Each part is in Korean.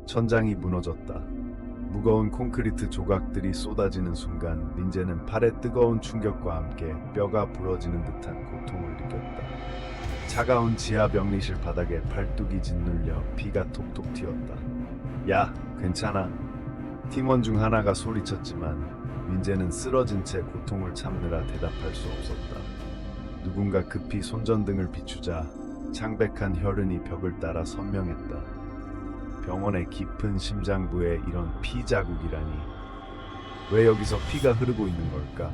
천장이 무너졌다. 무거운 콘크리트 조각들이 쏟아지는 순간 민재는 팔의 뜨거운 충격과 함께 뼈가 부러지는 듯한 고통을 느꼈다. 차가운 지하 병리실 바닥에 팔뚝이 짓눌려 피가 톡톡 튀었다. 야, 괜찮아. 팀원 중 하나가 소리쳤지만 민재는 쓰러진 채 고통을 참느라 대답할 수 없었다. 누군가 급히 손전등을 비추자 창백한 혈흔이 벽을 따라 선명했다. 병원의 깊은 심장부에 이런 피 자국이라니. 왜 여기서 피가 흐르고 있는 걸까?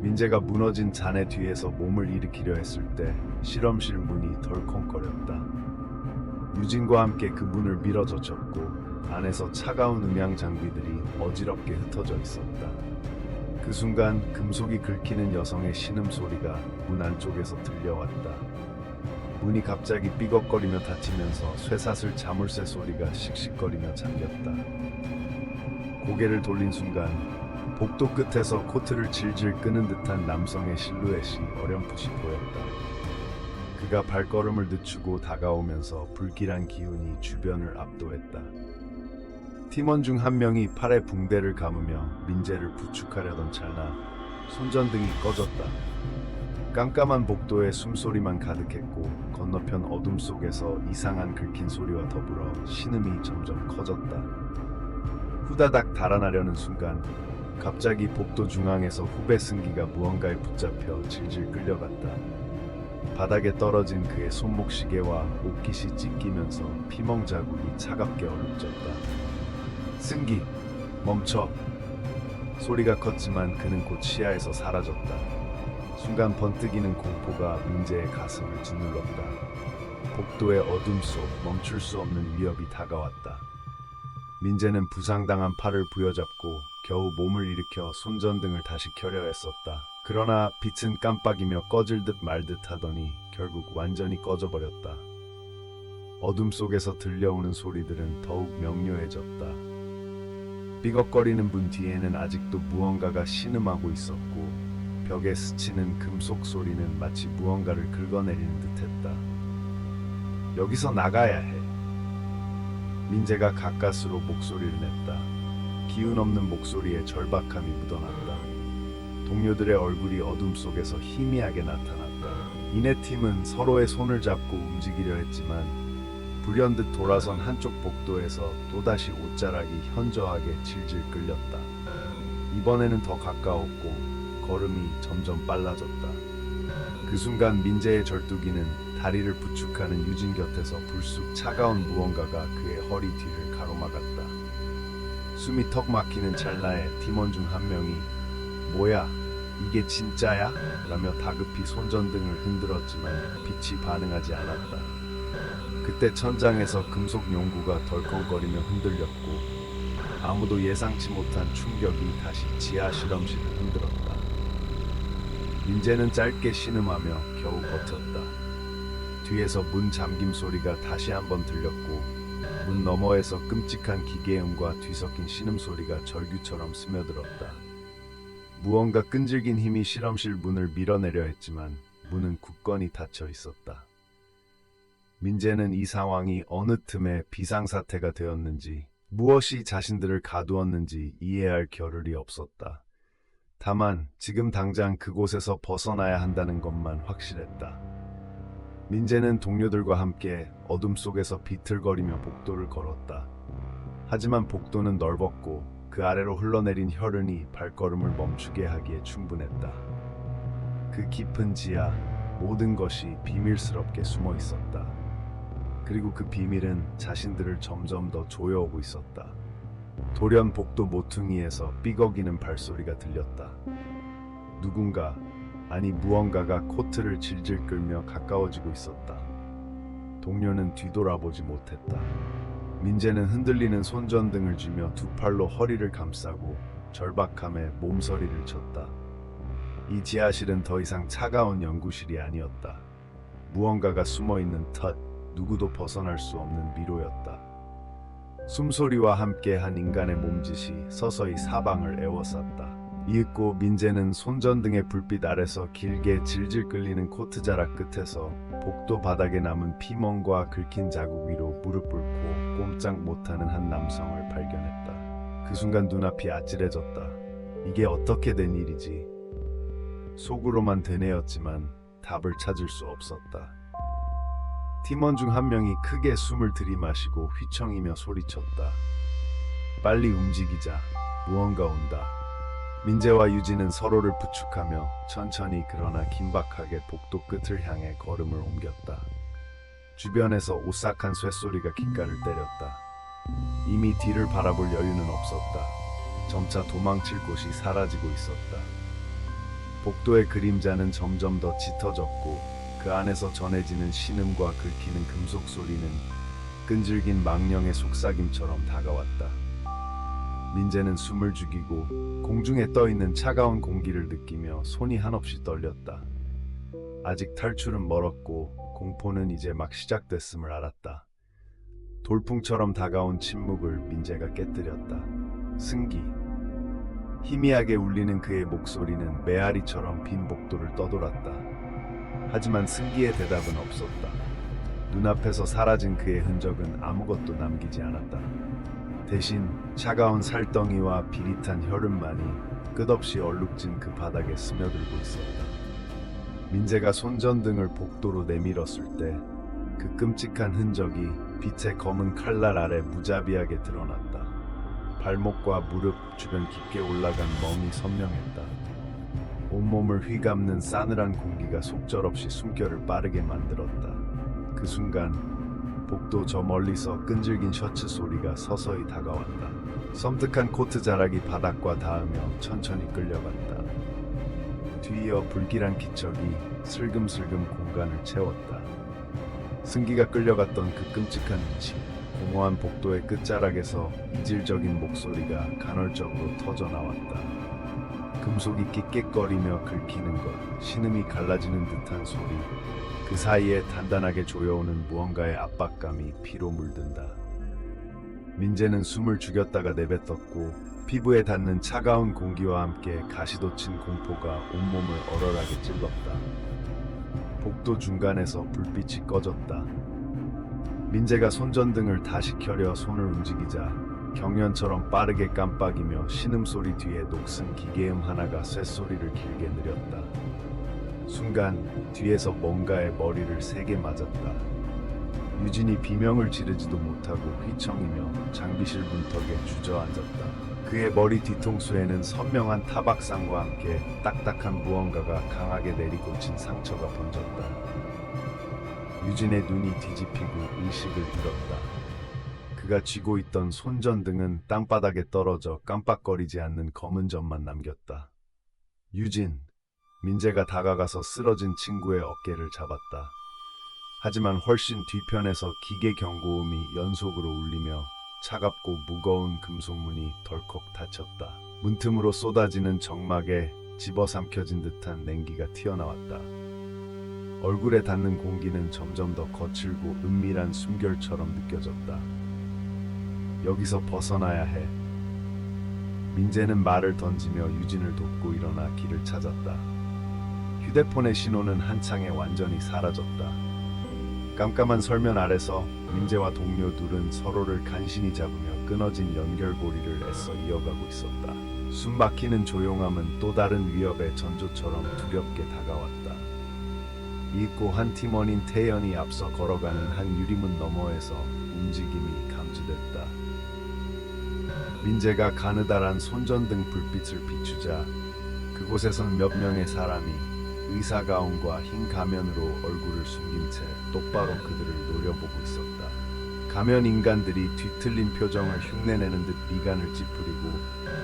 민재가 무너진 잔해 뒤에서 몸을 일으키려 했을 때 실험실 문이 덜컹거렸다. 유진과 함께 그 문을 밀어젖혔고 안에서 차가운 음향 장비들이 어지럽게 흩어져 있었다. 그 순간 금속이 긁히는 여성의 신음소리가 문 안쪽에서 들려왔다. 문이 갑자기 삐걱거리며 닫히면서 쇠사슬 자물쇠 소리가 씩씩거리며 잠겼다. 고개를 돌린 순간 복도 끝에서 코트를 질질 끄는 듯한 남성의 실루엣이 어렴풋이 보였다. 그가 발걸음을 늦추고 다가오면서 불길한 기운이 주변을 압도했다. 팀원 중 한 명이 팔에 붕대를 감으며 민재를 부축하려던 찰나 손전등이 꺼졌다. 깜깜한 복도에 숨소리만 가득했고 건너편 어둠 속에서 이상한 긁힌 소리와 더불어 신음이 점점 커졌다. 후다닥 달아나려는 순간 갑자기 복도 중앙에서 후배 승기가 무언가에 붙잡혀 질질 끌려갔다. 바닥에 떨어진 그의 손목시계와 옷깃이 찢기면서 피멍 자국이 차갑게 얼룩졌다. 승기, 멈춰! 소리가 컸지만 그는 곧 시야에서 사라졌다. 순간 번뜩이는 공포가 민재의 가슴을 짓눌렀다. 복도의 어둠 속 멈출 수 없는 위협이 다가왔다. 민재는 부상당한 팔을 부여잡고 겨우 몸을 일으켜 손전등을 다시 켜려 했었다. 그러나 빛은 깜빡이며 꺼질 듯 말 듯 하더니 결국 완전히 꺼져버렸다. 어둠 속에서 들려오는 소리들은 더욱 명료해졌다. 삐걱거리는 문 뒤에는 아직도 무언가가 신음하고 있었고 벽에 스치는 금속 소리는 마치 무언가를 긁어내리는 듯했다. 여기서 나가야 해. 민재가 가까스로 목소리를 냈다. 기운 없는 목소리에 절박함이 묻어났다. 동료들의 얼굴이 어둠 속에서 희미하게 나타났다. 이내 팀은 서로의 손을 잡고 움직이려 했지만 불현듯 돌아선 한쪽 복도에서 또다시 옷자락이 현저하게 질질 끌렸다. 이번에는 더 가까웠고 걸음이 점점 빨라졌다. 그 순간 민재의 절뚝이는 다리를 부축하는 유진 곁에서 불쑥 차가운 무언가가 그의 허리 뒤를 가로막았다. 숨이 턱 막히는 찰나에 팀원 중 한 명이 뭐야? 이게 진짜야? 라며 다급히 손전등을 흔들었지만 빛이 반응하지 않았다. 그때 천장에서 금속 용구가 덜컹거리며 흔들렸고 아무도 예상치 못한 충격이 다시 지하 실험실을 흔들었다. 민재는 짧게 신음하며 겨우 버텼다. 뒤에서 문 잠김 소리가 다시 한번 들렸고 문 너머에서 끔찍한 기계음과 뒤섞인 신음소리가 절규처럼 스며들었다. 무언가 끈질긴 힘이 실험실 문을 밀어내려 했지만 문은 굳건히 닫혀 있었다. 민재는 이 상황이 어느 틈에 비상사태가 되었는지 무엇이 자신들을 가두었는지 이해할 겨를이 없었다. 다만 지금 당장 그곳에서 벗어나야 한다는 것만 확실했다. 민재는 동료들과 함께 어둠 속에서 비틀거리며 복도를 걸었다. 하지만 복도는 넓었고 그 아래로 흘러내린 혈흔이 발걸음을 멈추게 하기에 충분했다. 그 깊은 지하 모든 것이 비밀스럽게 숨어 있었다. 그리고 그 비밀은 자신들을 점점 더 조여오고 있었다. 돌연 복도 모퉁이에서 삐걱이는 발소리가 들렸다. 누군가, 아니 무언가가 코트를 질질 끌며 가까워지고 있었다. 동료는 뒤돌아보지 못했다. 민재는 흔들리는 손전등을 쥐며 두 팔로 허리를 감싸고 절박함에 몸서리를 쳤다. 이 지하실은 더 이상 차가운 연구실이 아니었다. 무언가가 숨어있는 터렛, 누구도 벗어날 수 없는 미로였다. 숨소리와 함께 한 인간의 몸짓이 서서히 사방을 에워쌌다. 이윽고 민재는 손전등의 불빛 아래서 길게 질질 끌리는 코트 자락 끝에서 복도 바닥에 남은 피멍과 긁힌 자국 위로 무릎 꿇고 꼼짝 못하는 한 남성을 발견했다. 그 순간 눈앞이 아찔해졌다. 이게 어떻게 된 일이지? 속으로만 되뇌었지만 답을 찾을 수 없었다. 팀원 중 한 명이 크게 숨을 들이마시고 휘청이며 소리쳤다. 빨리 움직이자. 무언가 온다. 민재와 유진은 서로를 부축하며 천천히 그러나 긴박하게 복도 끝을 향해 걸음을 옮겼다. 주변에서 오싹한 쇳소리가 귓가를 때렸다. 이미 뒤를 바라볼 여유는 없었다. 점차 도망칠 곳이 사라지고 있었다. 복도의 그림자는 점점 더 짙어졌고 그 안에서 전해지는 신음과 긁히는 금속 소리는 끈질긴 망령의 속삭임처럼 다가왔다. 민재는 숨을 죽이고 공중에 떠있는 차가운 공기를 느끼며 손이 한없이 떨렸다. 아직 탈출은 멀었고 공포는 이제 막 시작됐음을 알았다. 돌풍처럼 다가온 침묵을 민재가 깨뜨렸다. 승기. 희미하게 울리는 그의 목소리는 메아리처럼 빈 복도를 떠돌았다. 하지만 승기의 대답은 없었다. 눈앞에서 사라진 그의 흔적은 아무것도 남기지 않았다. 대신 차가운 살덩이와 비릿한 혈흔만이 끝없이 얼룩진 그 바닥에 스며들고 있었다. 민재가 손전등을 복도로 내밀었을 때 그 끔찍한 흔적이 빛의 검은 칼날 아래 무자비하게 드러났다. 발목과 무릎 주변 깊게 올라간 멍이 선명했다. 온몸을 휘감는 싸늘한 공기가 속절없이 숨결을 빠르게 만들었다. 그 순간 복도 저 멀리서 끈질긴 셔츠 소리가 서서히 다가왔다. 섬뜩한 코트 자락이 바닥과 닿으며 천천히 끌려갔다. 뒤이어 불길한 기척이 슬금슬금 공간을 채웠다. 승기가 끌려갔던 그 끔찍한 위치, 공허한 복도의 끝자락에서 이질적인 목소리가 간헐적으로 터져나왔다. 금속이 끽끽거리며 긁히는 것, 신음이 갈라지는 듯한 소리, 그 사이에 단단하게 조여오는 무언가의 압박감이 피로 물든다. 민재는 숨을 죽였다가 내뱉었고 피부에 닿는 차가운 공기와 함께 가시돋친 공포가 온몸을 얼얼하게 찔렀다. 복도 중간에서 불빛이 꺼졌다. 민재가 손전등을 다시 켜려 손을 움직이자 경련처럼 빠르게 깜빡이며 신음소리 뒤에 녹슨 기계음 하나가 쇳소리를 길게 느렸다. 순간 뒤에서 뭔가의 머리를 세게 맞았다. 유진이 비명을 지르지도 못하고 휘청이며 장비실 문턱에 주저앉았다. 그의 머리 뒤통수에는 선명한 타박상과 함께 딱딱한 무언가가 강하게 내리꽂힌 상처가 번졌다. 유진의 눈이 뒤집히고 의식을 잃었다. 그가 쥐고 있던 손전등은 땅바닥에 떨어져 깜빡거리지 않는 검은 점만 남겼다. 유진. 민재가 다가가서 쓰러진 친구의 어깨를 잡았다. 하지만 훨씬 뒤편에서 기계 경고음이 연속으로 울리며 차갑고 무거운 금속문이 덜컥 닫혔다. 문틈으로 쏟아지는 정막에 집어삼켜진 듯한 냉기가 튀어나왔다. 얼굴에 닿는 공기는 점점 더 거칠고 은밀한 숨결처럼 느껴졌다. 여기서 벗어나야 해. 민재는 말을 던지며 유진을 돕고 일어나 길을 찾았다. 휴대폰의 신호는 한창에 완전히 사라졌다. 깜깜한 설면 아래서 민재와 동료 둘은 서로를 간신히 잡으며 끊어진 연결고리를 애써 이어가고 있었다. 숨막히는 조용함은 또 다른 위협의 전조처럼 두렵게 다가왔다. 이윽고 한 팀원인 태연이 앞서 걸어가는 한 유리문 너머에서 움직임이 감지됐다. 민재가 가느다란 손전등 불빛을 비추자 그곳에선 몇 명의 사람이 의사가운과 흰 가면으로 얼굴을 숨긴 채 똑바로 그들을 노려보고 있었다. 가면 인간들이 뒤틀린 표정을 흉내내는 듯 미간을 찌푸리고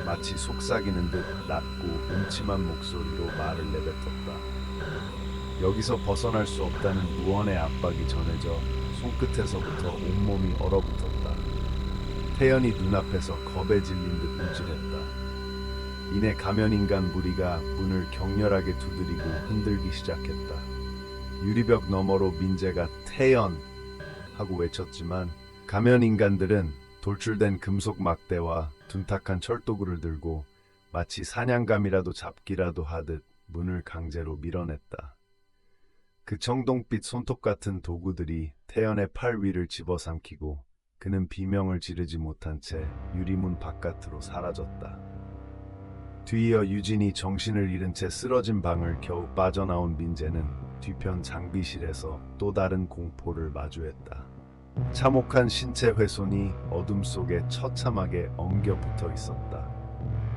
마치 속삭이는 듯 낮고 음침한 목소리로 말을 내뱉었다. 여기서 벗어날 수 없다는 무언의 압박이 전해져 손끝에서부터 온몸이 얼어붙었다. 태연이 눈앞에서 겁에 질린 듯 움찔했다. 이내 가면인간 무리가 문을 격렬하게 두드리고 흔들기 시작했다. 유리벽 너머로 민재가 태연! 하고 외쳤지만 가면인간들은 돌출된 금속 막대와 둔탁한 철도구를 들고 마치 사냥감이라도 잡기라도 하듯 문을 강제로 밀어냈다. 그 청동빛 손톱 같은 도구들이 태연의 팔 위를 집어삼키고 그는 비명을 지르지 못한 채 유리문 바깥으로 사라졌다. 뒤이어 유진이 정신을 잃은 채 쓰러진 방을 겨우 빠져나온 민재는 뒤편 장비실에서 또 다른 공포를 마주했다. 참혹한 신체 훼손이 어둠 속에 처참하게 엉겨 붙어 있었다.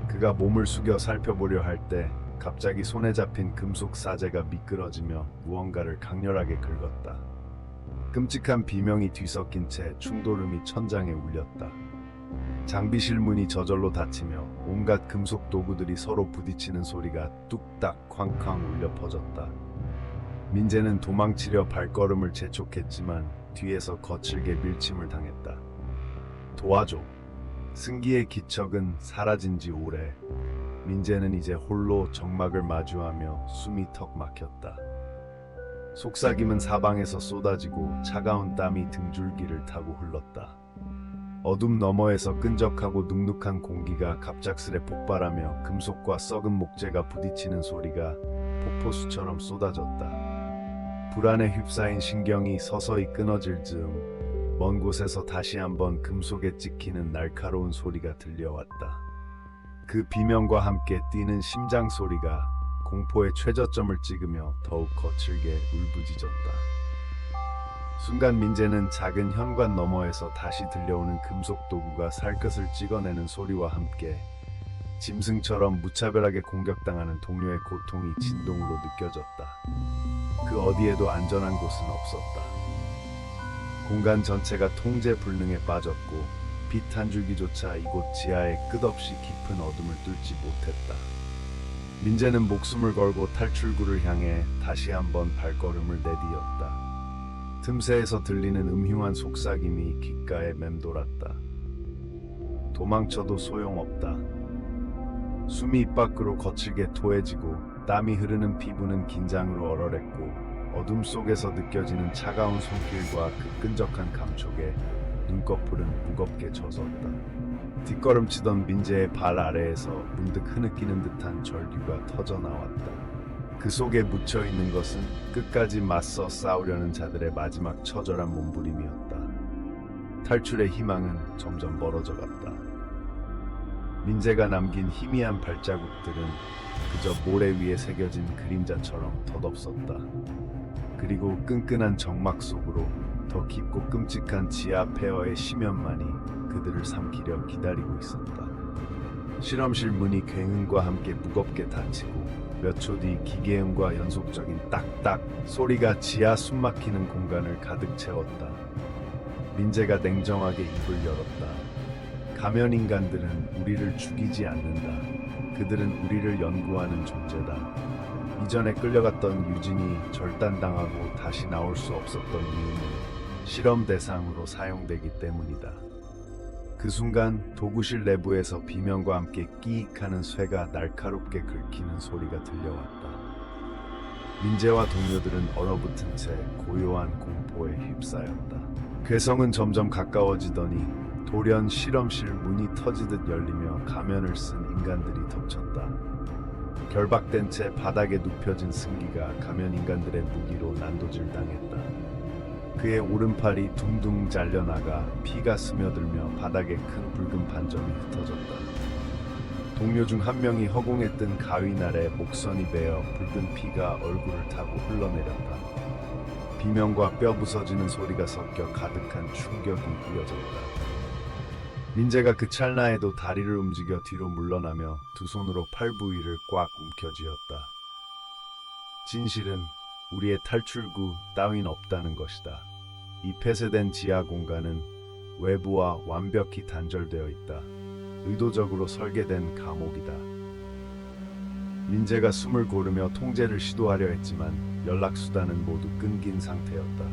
그가 몸을 숙여 살펴보려 할 때 갑자기 손에 잡힌 금속 사제가 미끄러지며 무언가를 강렬하게 긁었다. 끔찍한 비명이 뒤섞인 채 충돌음이 천장에 울렸다. 장비실 문이 저절로 닫히며 온갖 금속 도구들이 서로 부딪히는 소리가 뚝딱 쾅쾅 울려 퍼졌다. 민재는 도망치려 발걸음을 재촉했지만 뒤에서 거칠게 밀침을 당했다. 도와줘. 승기의 기척은 사라진 지 오래. 민재는 이제 홀로 정막을 마주하며 숨이 턱 막혔다. 속삭임은 사방에서 쏟아지고 차가운 땀이 등줄기를 타고 흘렀다. 어둠 너머에서 끈적하고 눅눅한 공기가 갑작스레 폭발하며 금속과 썩은 목재가 부딪히는 소리가 폭포수처럼 쏟아졌다. 불안에 휩싸인 신경이 서서히 끊어질 즈음 먼 곳에서 다시 한번 금속에 찍히는 날카로운 소리가 들려왔다. 그 비명과 함께 뛰는 심장 소리가 공포의 최저점을 찍으며 더욱 거칠게 울부짖었다. 순간 민재는 작은 현관 너머에서 다시 들려오는 금속 도구가 살갗을 찍어내는 소리와 함께 짐승처럼 무차별하게 공격당하는 동료의 고통이 진동으로 느껴졌다. 그 어디에도 안전한 곳은 없었다. 공간 전체가 통제 불능에 빠졌고 빛 한 줄기조차 이곳 지하의 끝없이 깊은 어둠을 뚫지 못했다. 민재는 목숨을 걸고 탈출구를 향해 다시 한번 발걸음을 내디뎠다. 틈새에서 들리는 음흉한 속삭임이 귓가에 맴돌았다. 도망쳐도 소용없다. 숨이 입 밖으로 거칠게 토해지고 땀이 흐르는 피부는 긴장으로 얼얼했고 어둠 속에서 느껴지는 차가운 손길과 그 끈적한 감촉에 눈꺼풀은 무겁게 젖었다. 뒷걸음치던 민재의 발 아래에서 문득 흐느끼는 듯한 절규가 터져나왔다. 그 속에 묻혀있는 것은 끝까지 맞서 싸우려는 자들의 마지막 처절한 몸부림이었다. 탈출의 희망은 점점 멀어져갔다. 민재가 남긴 희미한 발자국들은 그저 모래 위에 새겨진 그림자처럼 덧없었다. 그리고 끈끈한 정막 속으로 더 깊고 끔찍한 지하 폐허의 심연만이 그들을 삼키려 기다리고 있었다. 실험실 문이 굉음과 함께 무겁게 닫히고 몇 초 뒤 기계음과 연속적인 딱딱 소리가 지하 숨막히는 공간을 가득 채웠다. 민재가 냉정하게 입을 열었다. 가면 인간들은 우리를 죽이지 않는다. 그들은 우리를 연구하는 존재다. 이전에 끌려갔던 유진이 절단당하고 다시 나올 수 없었던 이유는 실험 대상으로 사용되기 때문이다. 그 순간 도구실 내부에서 비명과 함께 끼익하는 쇠가 날카롭게 긁히는 소리가 들려왔다. 민재와 동료들은 얼어붙은 채 고요한 공포에 휩싸였다. 괴성은 점점 가까워지더니 돌연 실험실 문이 터지듯 열리며 가면을 쓴 인간들이 덮쳤다. 결박된 채 바닥에 눕혀진 승기가 가면 인간들의 무기로 난도질당했다. 그의 오른팔이 둥둥 잘려나가 피가 스며들며 바닥에 큰 붉은 반점이 흩어졌다. 동료 중 한 명이 허공에 뜬 가위 날에 목선이 베어 붉은 피가 얼굴을 타고 흘러내렸다. 비명과 뼈 부서지는 소리가 섞여 가득한 충격이 이어졌다. 민재가 그 찰나에도 다리를 움직여 뒤로 물러나며 두 손으로 팔 부위를 꽉 움켜쥐었다. 진실은 우리의 탈출구 따윈 없다는 것이다. 이 폐쇄된 지하 공간은 외부와 완벽히 단절되어 있다. 의도적으로 설계된 감옥이다. 민재가 숨을 고르며 통제를 시도하려 했지만 연락수단은 모두 끊긴 상태였다.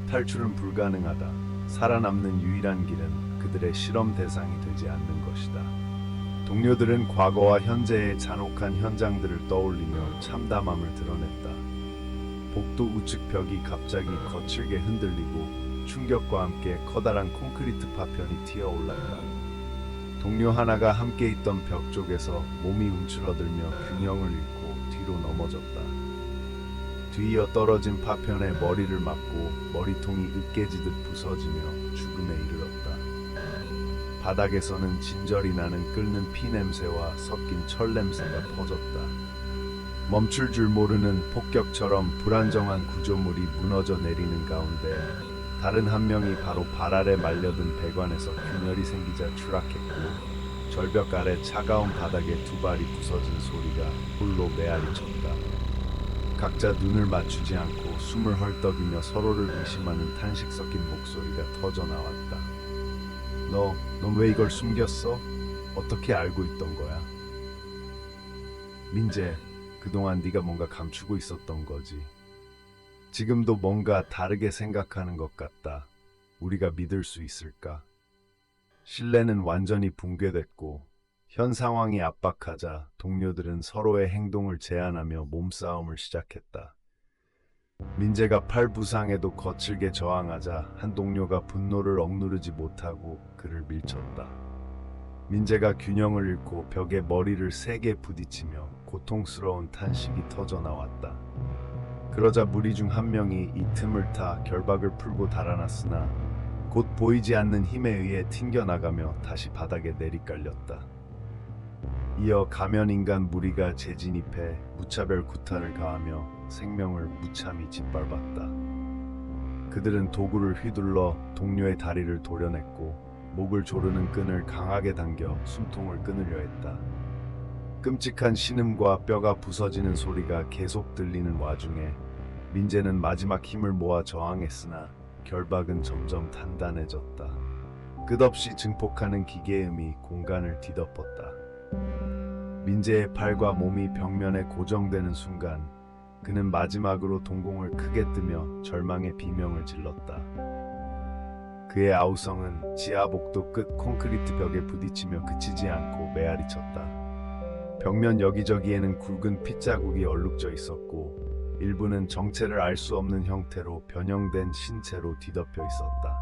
탈출은 불가능하다. 살아남는 유일한 길은 그들의 실험 대상이 되지 않는 것이다. 동료들은 과거와 현재의 잔혹한 현장들을 떠올리며 참담함을 드러냈다. 복도 우측 벽이 갑자기 거칠게 흔들리고 충격과 함께 커다란 콘크리트 파편이 튀어올랐다. 동료 하나가 함께 있던 벽 쪽에서 몸이 움츠러들며 균형을 잃고 뒤로 넘어졌다. 뒤이어 떨어진 파편에 머리를 맞고 머리통이 으깨지듯 부서지며 죽음에 이르렀다. 바닥에서는 진저리 나는 끓는 피 냄새와 섞인 철 냄새가 퍼졌다. 멈출 줄 모르는 폭격처럼 불안정한 구조물이 무너져 내리는 가운데 다른 한 명이 바로 발 아래 말려든 배관에서 균열이 생기자 추락했고 절벽 아래 차가운 바닥에 두 발이 부서진 소리가 홀로 메아리 쳤다. 각자 눈을 맞추지 않고 숨을 헐떡이며 서로를 의심하는 탄식 섞인 목소리가 터져 나왔다. 넌 왜 이걸 숨겼어? 어떻게 알고 있던 거야? 민재, 그동안 네가 뭔가 감추고 있었던 거지. 지금도 뭔가 다르게 생각하는 것 같다. 우리가 믿을 수 있을까? 신뢰는 완전히 붕괴됐고 현 상황이 압박하자 동료들은 서로의 행동을 제한하며 몸싸움을 시작했다. 민재가 팔 부상에도 거칠게 저항하자 한 동료가 분노를 억누르지 못하고 그를 밀쳤다. 민재가 균형을 잃고 벽에 머리를 세게 부딪히며 고통스러운 탄식이 터져 나왔다. 그러자 무리 중 한 명이 이 틈을 타 결박을 풀고 달아났으나 곧 보이지 않는 힘에 의해 튕겨나가며 다시 바닥에 내리깔렸다. 이어 가면인간 무리가 재진입해 무차별 구타를 가하며 생명을 무참히 짓밟았다. 그들은 도구를 휘둘러 동료의 다리를 도려냈고 목을 조르는 끈을 강하게 당겨 숨통을 끊으려 했다. 끔찍한 신음과 뼈가 부서지는 소리가 계속 들리는 와중에 민재는 마지막 힘을 모아 저항했으나 결박은 점점 단단해졌다. 끝없이 증폭하는 기계의 음이 공간을 뒤덮었다. 민재의 팔과 몸이 벽면에 고정되는 순간 그는 마지막으로 동공을 크게 뜨며 절망의 비명을 질렀다. 그의 아우성은 지하 복도 끝 콘크리트 벽에 부딪히며 그치지 않고 메아리 쳤다. 벽면 여기저기에는 굵은 핏자국이 얼룩져 있었고 일부는 정체를 알 수 없는 형태로 변형된 신체로 뒤덮여 있었다.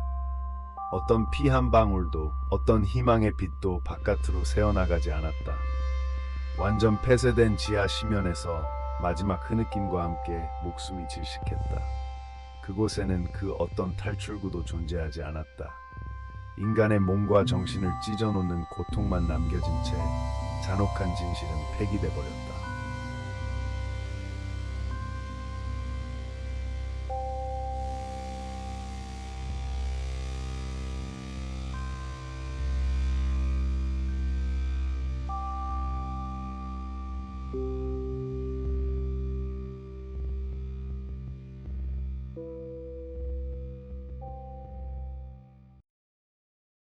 어떤 피 한 방울도 어떤 희망의 빛도 바깥으로 새어나가지 않았다. 완전 폐쇄된 지하 심연에서 마지막 흐느낌과 함께 목숨이 질식했다. 그곳에는 그 어떤 탈출구도 존재하지 않았다. 인간의 몸과 정신을 찢어놓는 고통만 남겨진 채 잔혹한 진실은 폐기돼 버렸다.